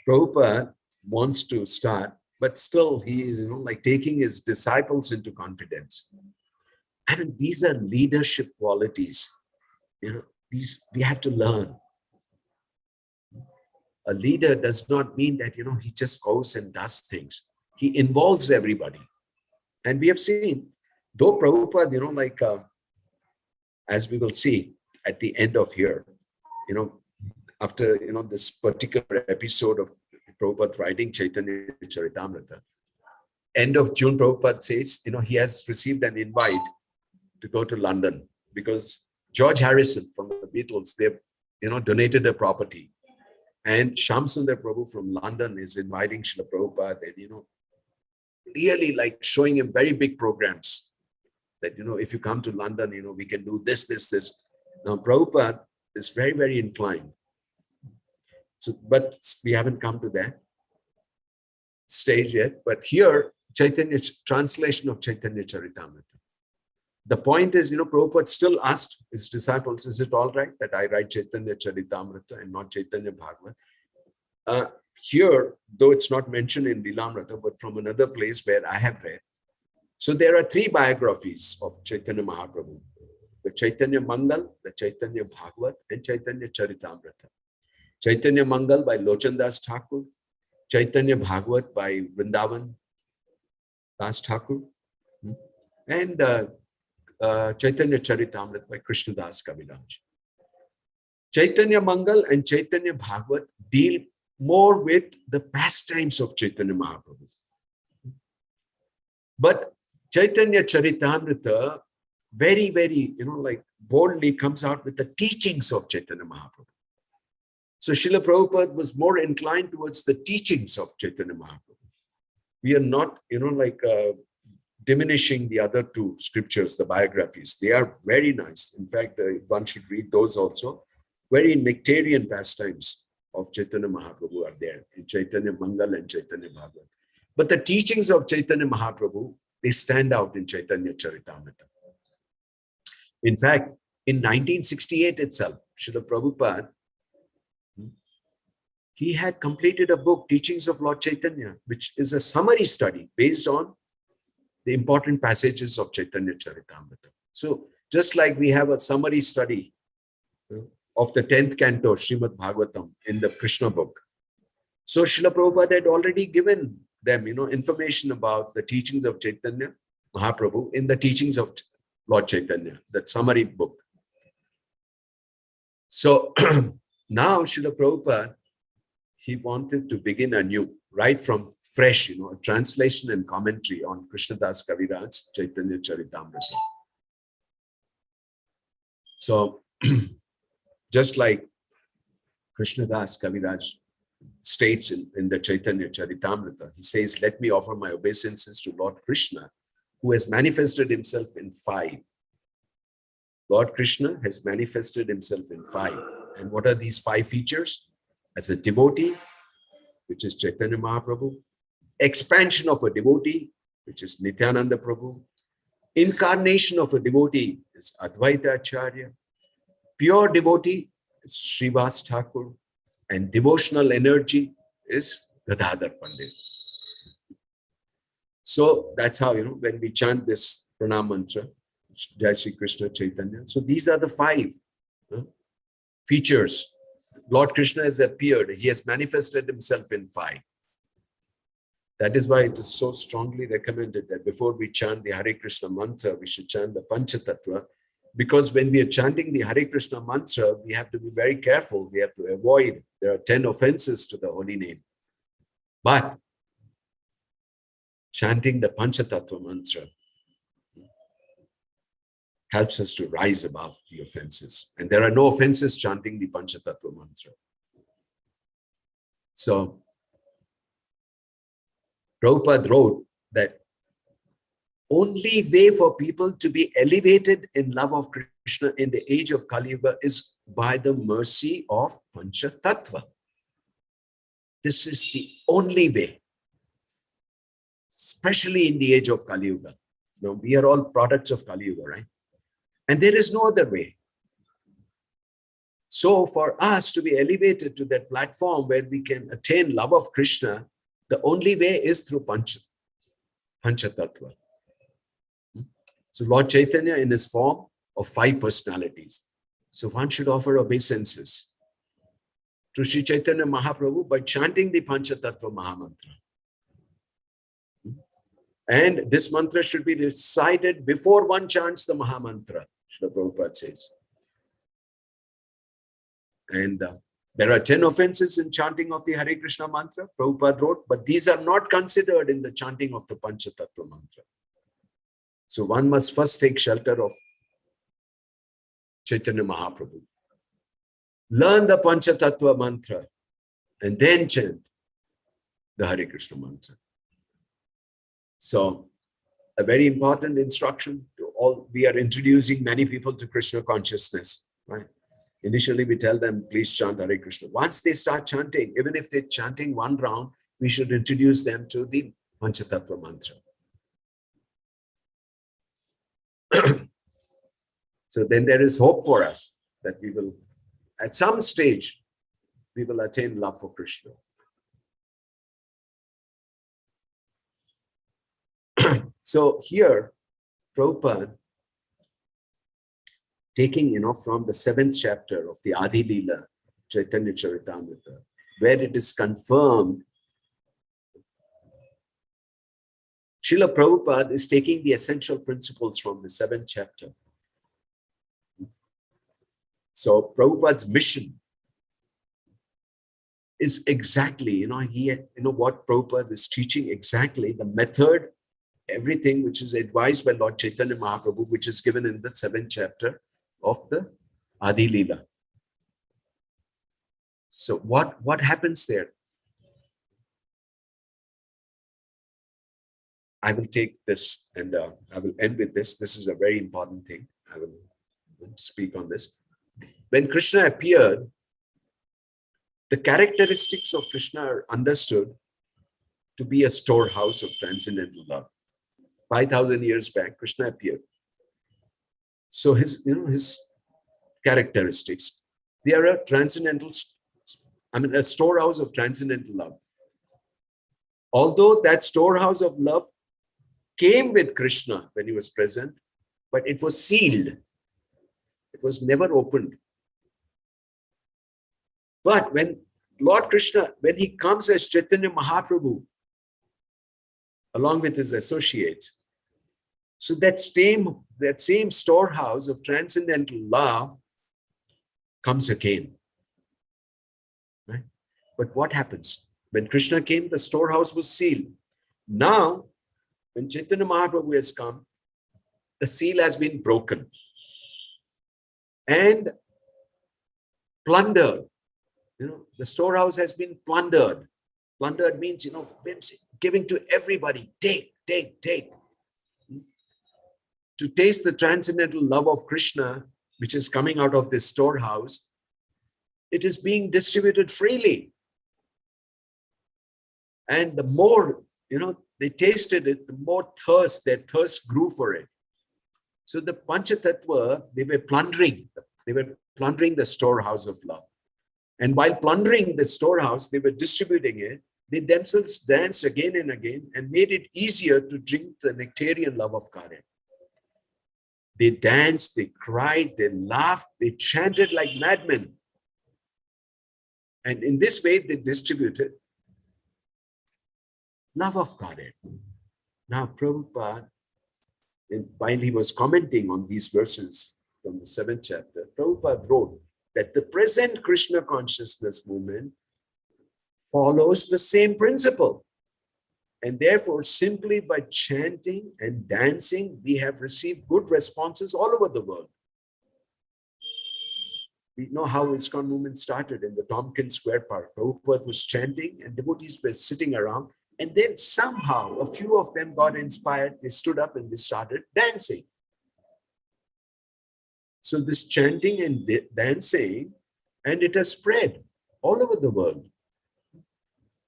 C: Prabhupada wants to start, but still he is, taking his disciples into confidence. And these are leadership qualities. These we have to learn. A leader does not mean that, he just goes and does things. He involves everybody. And we have seen, though Prabhupada, as we will see at the end of here, after, this particular episode of Prabhupada writing Chaitanya Charitamrita, end of June, Prabhupada says, he has received an invite to go to London because George Harrison from the Beatles, they've, donated a property. And Shamsundar Prabhu from London is inviting Srila Prabhupada and, really showing him very big programs that, if you come to London, we can do this. Now, Prabhupada is very, very inclined. So, but we haven't come to that stage yet. But here, Chaitanya's translation of Chaitanya Charitamrita. The point is, Prabhupada still asked his disciples, is it all right that I write Chaitanya Charitamrita and not Chaitanya Bhagavat? Here, though it's not mentioned in Lilamritha, but from another place where I have read. So there are three biographies of Chaitanya Mahaprabhu. The Chaitanya Mangal, the Chaitanya Bhagavat, and Chaitanya Charitamrita. Chaitanya Mangal by Lochandas Thakur, Chaitanya Bhagavat by Vrindavan Das Thakur, and Chaitanya Charitamrita by Krishna Das Kaviraj. Chaitanya Mangal and Chaitanya Bhagavat deal more with the pastimes of Chaitanya Mahaprabhu. But Chaitanya Charitamrita very, very, boldly comes out with the teachings of Chaitanya Mahaprabhu. So Srila Prabhupada was more inclined towards the teachings of Chaitanya Mahaprabhu. We are not, diminishing the other two scriptures, the biographies. They are very nice. In fact, one should read those also. Very nectarian pastimes of Chaitanya Mahaprabhu are there in Chaitanya Mangal and Chaitanya Bhagavat. But the teachings of Chaitanya Mahaprabhu, they stand out in Chaitanya Charitamrita. In fact, In 1968 itself, Srila Prabhupada, he had completed a book, Teachings of Lord Chaitanya, which is a summary study based on the important passages of Chaitanya Charitamrita. So just like we have a summary study of the 10th canto, Srimad Bhagavatam, in the Krishna book. So Srila Prabhupada had already given them, information about the teachings of Chaitanya Mahaprabhu in the teachings of Lord Chaitanya, that summary book. So now Srila Prabhupada, he wanted to begin anew, right from fresh, a translation and commentary on Krishnadas Kaviraj's Chaitanya Charitamrita. So just like Krishnadas Kaviraj states in the Chaitanya Charitamrita, he says, let me offer my obeisances to Lord Krishna, who has manifested himself in 5. Lord Krishna has manifested himself in 5. And what are these 5 features? As a devotee, which is Chaitanya Mahaprabhu, expansion of a devotee, which is Nityananda Prabhu, incarnation of a devotee is Advaita Acharya, pure devotee is Srivas Thakur, and devotional energy is Gadadhar Pandit. So that's how, when we chant this pranam mantra, Jai Shri Krishna Chaitanya. So these are the 5 features. Lord Krishna has appeared. He has manifested himself in 5. That is why it is so strongly recommended that before we chant the Hare Krishna mantra, we should chant the Panchatattva. Because when we are chanting the Hare Krishna mantra, we have to be very careful. We have to avoid, there are 10 offenses to the holy name. But chanting the Panchatattva mantra helps us to rise above the offenses. And there are no offenses chanting the Panchatattva mantra. So Prabhupada wrote that only way for people to be elevated in love of Krishna in the age of Kali Yuga is by the mercy of Panchatattva. This is the only way, especially in the age of Kali Yuga. Now, we are all products of Kali Yuga, right? And there is no other way. So for us to be elevated to that platform where we can attain love of Krishna, the only way is through Panchatattva. So Lord Chaitanya in his form of 5 personalities. So one should offer obeisances to Sri Chaitanya Mahaprabhu by chanting the Panchatattva Mahamantra. And this mantra should be recited before one chants the Mahamantra, Srila Prabhupada says. And there are 10 offenses in chanting of the Hare Krishna mantra, Prabhupada wrote, but these are not considered in the chanting of the Panchatattva mantra. So one must first take shelter of Chaitanya Mahaprabhu. Learn the Panchatattva mantra and then chant the Hare Krishna mantra. So a very important instruction to all, we are introducing many people to Krishna consciousness, right? Initially, we tell them, please chant Hare Krishna. Once they start chanting, even if they're chanting one round, we should introduce them to the Panchatattva mantra. So then there is hope for us that we will, at some stage, we will attain love for Krishna. So here, Prabhupada, taking, from the 7th chapter of the Adi Leela, Chaitanya Charitamrita, where it is confirmed, Srila Prabhupada is taking the essential principles from the 7th chapter. So Prabhupada's mission is exactly, what Prabhupada is teaching exactly, the method, everything which is advised by Lord Chaitanya Mahaprabhu, which is given in the 7th chapter of the Adi Leela. So what happens there? I will take this and I will end with this. This is a very important thing. I will speak on this. When Krishna appeared, the characteristics of Krishna are understood to be a storehouse of transcendental love. 5,000 years back, Krishna appeared. So his characteristics. They are a transcendental, a storehouse of transcendental love. Although that storehouse of love came with Krishna when he was present, but it was sealed. It was never opened. But when Lord Krishna, when he comes as Chaitanya Mahaprabhu, along with his associates, so that same storehouse of transcendental love comes again. Right? But what happens? When Krishna came, the storehouse was sealed. Now, when Chaitanya Mahaprabhu has come, the seal has been broken and plundered. The storehouse has been plundered. Plundered means, giving to everybody. Take. To taste the transcendental love of Krishna, which is coming out of this storehouse, it is being distributed freely. And the more, they tasted it, the more their thirst grew for it. So the Panchatattva, they were plundering the storehouse of love. And while plundering the storehouse, they were distributing it. They themselves danced again and again and made it easier to drink the nectarian love of Godhead. They danced, they cried, they laughed, they chanted like madmen. And in this way, they distributed love of Godhead. Now, Prabhupada, while he was commenting on these verses from the 7th chapter, Prabhupada wrote that the present Krishna consciousness movement follows the same principle. And therefore, simply by chanting and dancing, we have received good responses all over the world. We know how ISKCON movement started in the Tompkins Square Park. Prabhupada was chanting and devotees were sitting around. And then somehow a few of them got inspired. They stood up and they started dancing. So this chanting and dancing, and it has spread all over the world.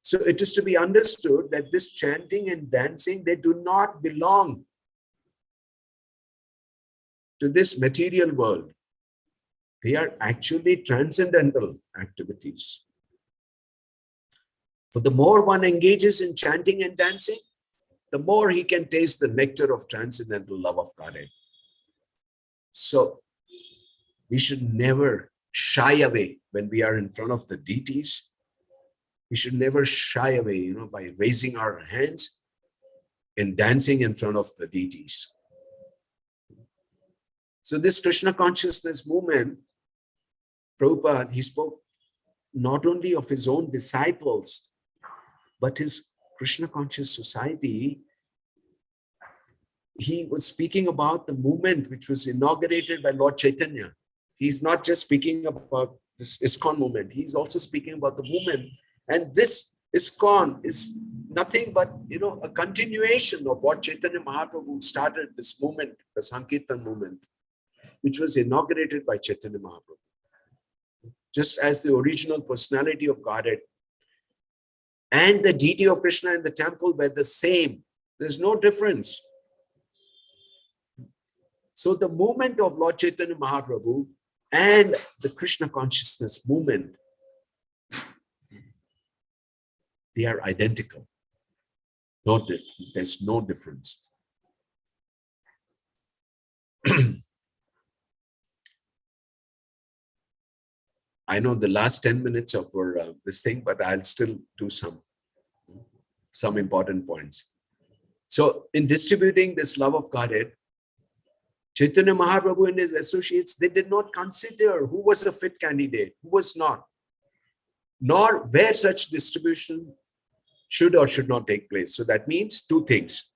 C: So it is to be understood that this chanting and dancing, they do not belong to this material world. They are actually transcendental activities. For the more one engages in chanting and dancing, the more he can taste the nectar of transcendental love of Godhead. So we should never shy away when we are in front of the deities. We should never shy away, by raising our hands and dancing in front of the deities. So this Krishna consciousness movement, Prabhupada, he spoke not only of his own disciples, but his Krishna conscious society. He was speaking about the movement which was inaugurated by Lord Chaitanya. He's not just speaking about this ISKCON movement. He's also speaking about the movement. And this ISKCON is nothing but, a continuation of what Chaitanya Mahaprabhu started, this movement, the Sankirtan movement, which was inaugurated by Chaitanya Mahaprabhu. Just as the original personality of Godhead and the deity of Krishna in the temple were the same. There's no difference. So the movement of Lord Chaitanya Mahaprabhu and the Krishna consciousness movement, they are identical. No difference. There's no difference. I know the last 10 minutes of our, this thing, but I'll still do some important points. So in distributing this love of Godhead, Chaitanya Mahaprabhu and his associates, they did not consider who was a fit candidate, who was not, nor where such distribution should or should not take place. So that means two things: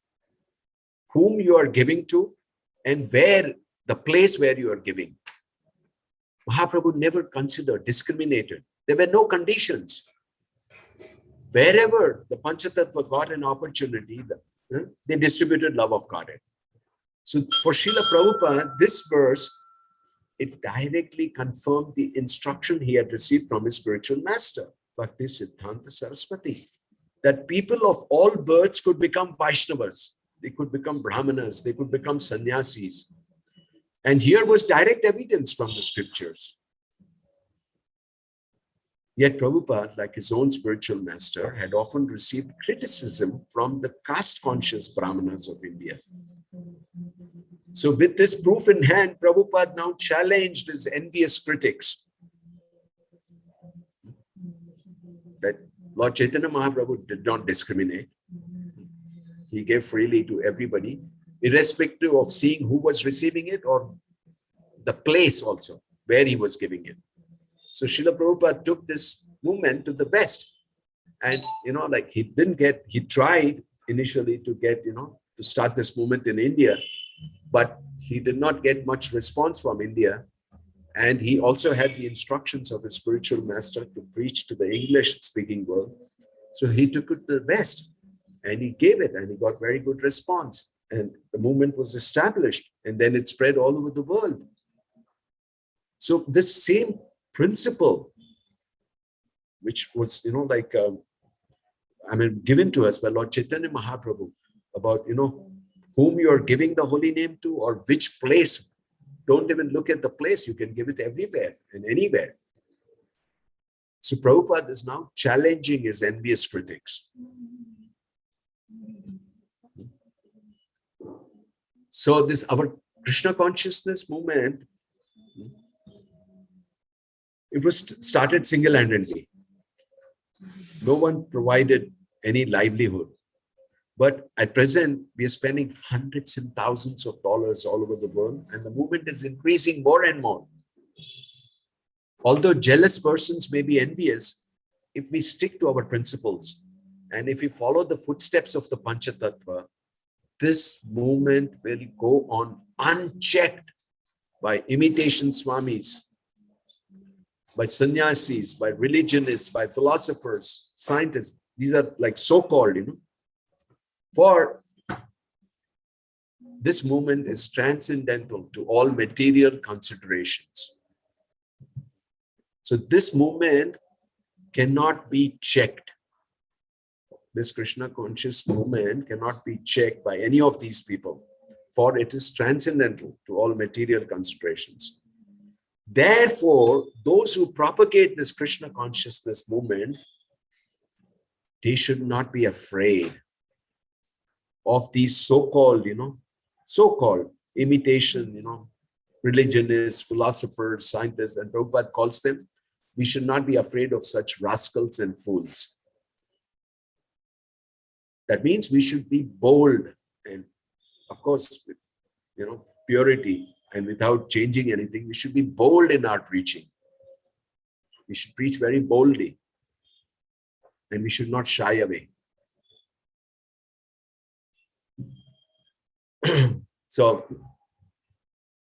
C: whom you are giving to and where, the place where you are giving. Mahaprabhu never considered, discriminated. There were no conditions. Wherever the Panchatattva got an opportunity, they distributed love of Godhead. So for Srila Prabhupada, this verse, it directly confirmed the instruction he had received from his spiritual master, Bhakti Siddhanta Saraswati, that people of all births could become Vaishnavas. They could become Brahmanas. They could become sannyasis. And here was direct evidence from the scriptures. Yet Prabhupada, like his own spiritual master, had often received criticism from the caste-conscious Brahmanas of India. So with this proof in hand, Prabhupada now challenged his envious critics that Lord Chaitanya Mahaprabhu did not discriminate. He gave freely to everybody, irrespective of seeing who was receiving it or the place also where he was giving it. So Srila Prabhupada took this movement to the West. And, like he tried initially to get, to start this movement in India, but he did not get much response from India. And he also had the instructions of his spiritual master to preach to the English-speaking world. So he took it to the West and he gave it and he got very good response. And the movement was established and then it spread all over the world. So this same principle, which was, given to us by Lord Chaitanya Mahaprabhu about, whom you are giving the holy name to or which place. Don't even look at the place. You can give it everywhere and anywhere. So Prabhupada is now challenging his envious critics. So this, our Krishna consciousness movement, it was started single-handedly. No one provided any livelihood. But at present, we are spending hundreds and thousands of dollars all over the world, and the movement is increasing more and more. Although jealous persons may be envious, if we stick to our principles and if we follow the footsteps of the Panchatattva, this movement will go on unchecked by imitation swamis, by sannyasis, by religionists, by philosophers, scientists. These are like so-called, For this movement is transcendental to all material considerations. So this movement cannot be checked. This Krishna conscious movement cannot be checked by any of these people, for it is transcendental to all material considerations. Therefore, those who propagate this Krishna consciousness movement, they should not be afraid of these so-called, so-called imitation, religionists, philosophers, scientists, and Prabhupada calls them. We should not be afraid of such rascals and fools. That means we should be bold and, of course, purity and without changing anything. We should be bold in our preaching. We should preach very boldly and we should not shy away. So,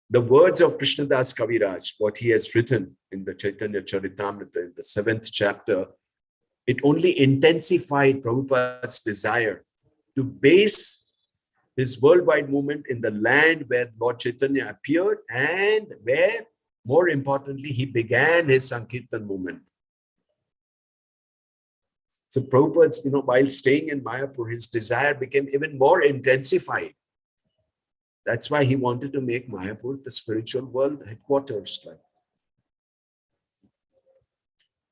C: the words of Krishnadas Kaviraj, what he has written in the Chaitanya Charitamrita in the 7th chapter, it only intensified Prabhupada's desire to base his worldwide movement in the land where Lord Chaitanya appeared and where, more importantly, he began his Sankirtan movement. So Prabhupada's, while staying in Mayapur, his desire became even more intensified. That's why he wanted to make Mayapur the spiritual world headquarters.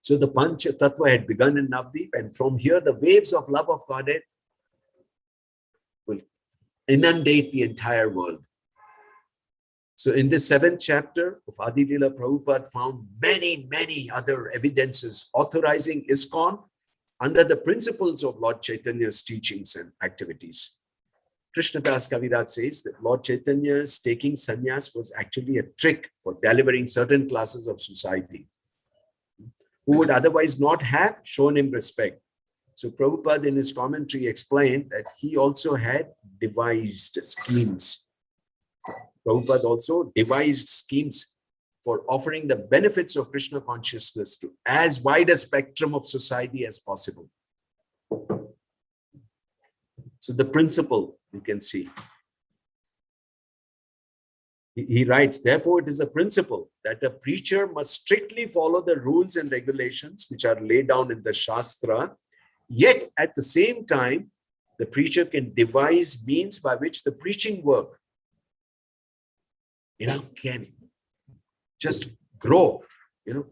C: So the Pancha Tattva had begun in Navdeep, and from here the waves of love of Godhead will inundate the entire world. So in this 7th chapter of Adi Lila, Prabhupada found many, many other evidences authorizing ISKCON under the principles of Lord Chaitanya's teachings and activities. Krishnadas Kaviraj says that Lord Chaitanya's taking sannyas was actually a trick for delivering certain classes of society who would otherwise not have shown him respect. So Prabhupada in his commentary explained that he also had devised schemes. Prabhupada also devised schemes for offering the benefits of Krishna consciousness to as wide a spectrum of society as possible. So the principle, you can see. He writes, therefore, it is a principle that a preacher must strictly follow the rules and regulations which are laid down in the Shastra. Yet, at the same time, the preacher can devise means by which the preaching work can just grow,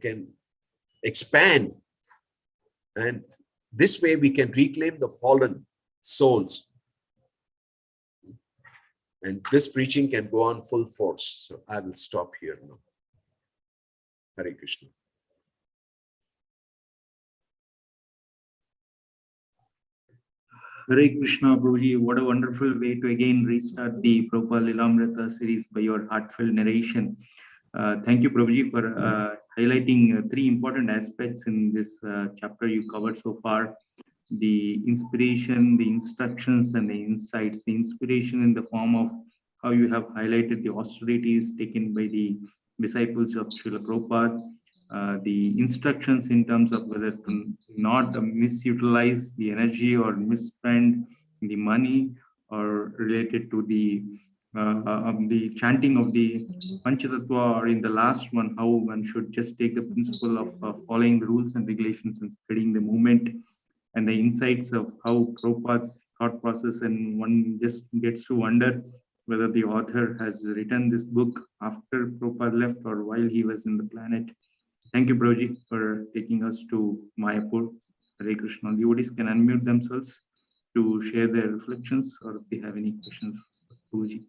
C: can expand. And this way we can reclaim the fallen souls. And this preaching can go on full force. So I will stop here now. Hare Krishna.
B: Hare Krishna, Prabhuji. What a wonderful way to again restart the Prabhupada Lilamritha series by your heartfelt narration. Thank you, Prabhuji, for highlighting three important aspects in this chapter you covered so far. The inspiration, the instructions, and the insights. The inspiration in the form of how you have highlighted the austerities taken by the disciples of Srila Prabhupada, the instructions in terms of whether to not misutilize the energy or misspend the money, or related to the chanting of the Panchatattva, or in the last one, how one should just take the principle of following the rules and regulations and spreading the movement, and the insights of how Prabhupada's thought process, and one just gets to wonder whether the author has written this book after Prabhupada left or while he was in the planet. Thank you, Prabhuji, for taking us to Mayapur. Hare Krishna. Devotees can unmute themselves to share their reflections, or if they have any questions for Prabhuji.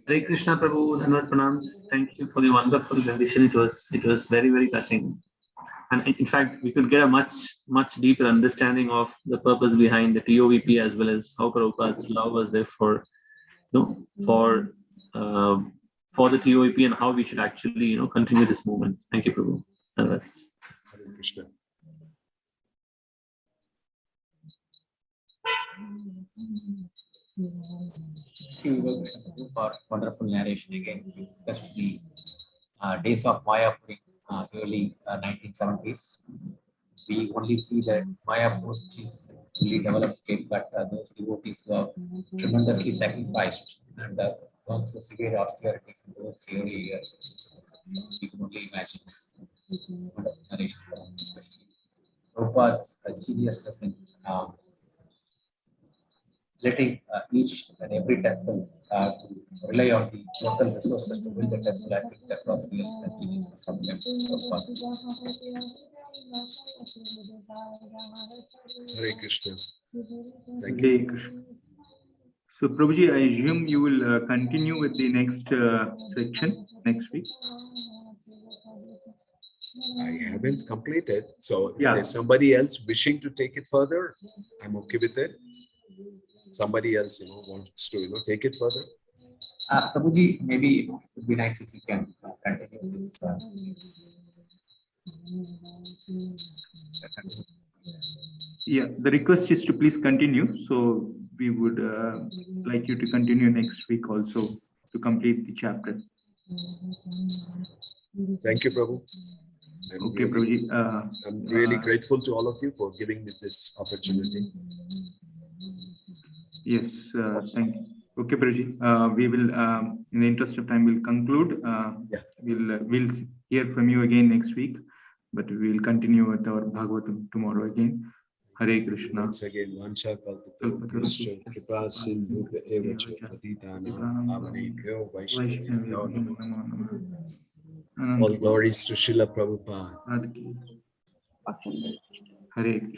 D: Hare Krishna, Prabhu, Dhanavad Pranams. Thank you for the wonderful rendition. It was very, very touching. And in fact, we could get a much deeper understanding of the purpose behind the TOVP, as well as how Prabhupada's love was there for the TOVP, and how we should actually continue this movement. Thank you, Prabhu.
C: Hare Krishna.
E: Thank you, Vibhav, for wonderful narration. Again, we discussed the days of Mayapur in early 1970s. We only see that Mayapur is fully developed, but those devotees were tremendously sacrificed and gone through severe austerities in those early years. We can only imagine. Wonderful narration, especially Prabhupada's geniusness in letting each and every temple to rely on the local resources to build the temple. I think that was really genius from them.
C: Hare Krishna. Thank
B: Hare
C: you.
B: Krishna. So, Prabhuji, I assume you will continue with the next section next week.
C: I haven't completed. So if
B: Yeah.
C: there's somebody else wishing to take it further, I'm okay with it. Somebody else, wants to, take it further.
E: Prabhuji, maybe it would be nice if you can continue this.
B: Yeah, the request is to please continue. So we would like you to continue next week also to complete the chapter.
C: Thank you, Prabhu.
B: Okay, Prabhuji.
C: I'm really grateful to all of you for giving me this opportunity.
B: Yes, thank you. Okay, Prabhuji. We will, in the interest of time, we'll conclude. We'll hear from you again next week, but we will continue with our Bhagavatam tomorrow again. Hare Krishna.
C: Once again, Vancha Kalpatu, Kripa Sindhu Evacha, Patitana, Avanebhyo, Vaishnavyo Namo. All glories to Srila Prabhupada.
B: Hare Krishna.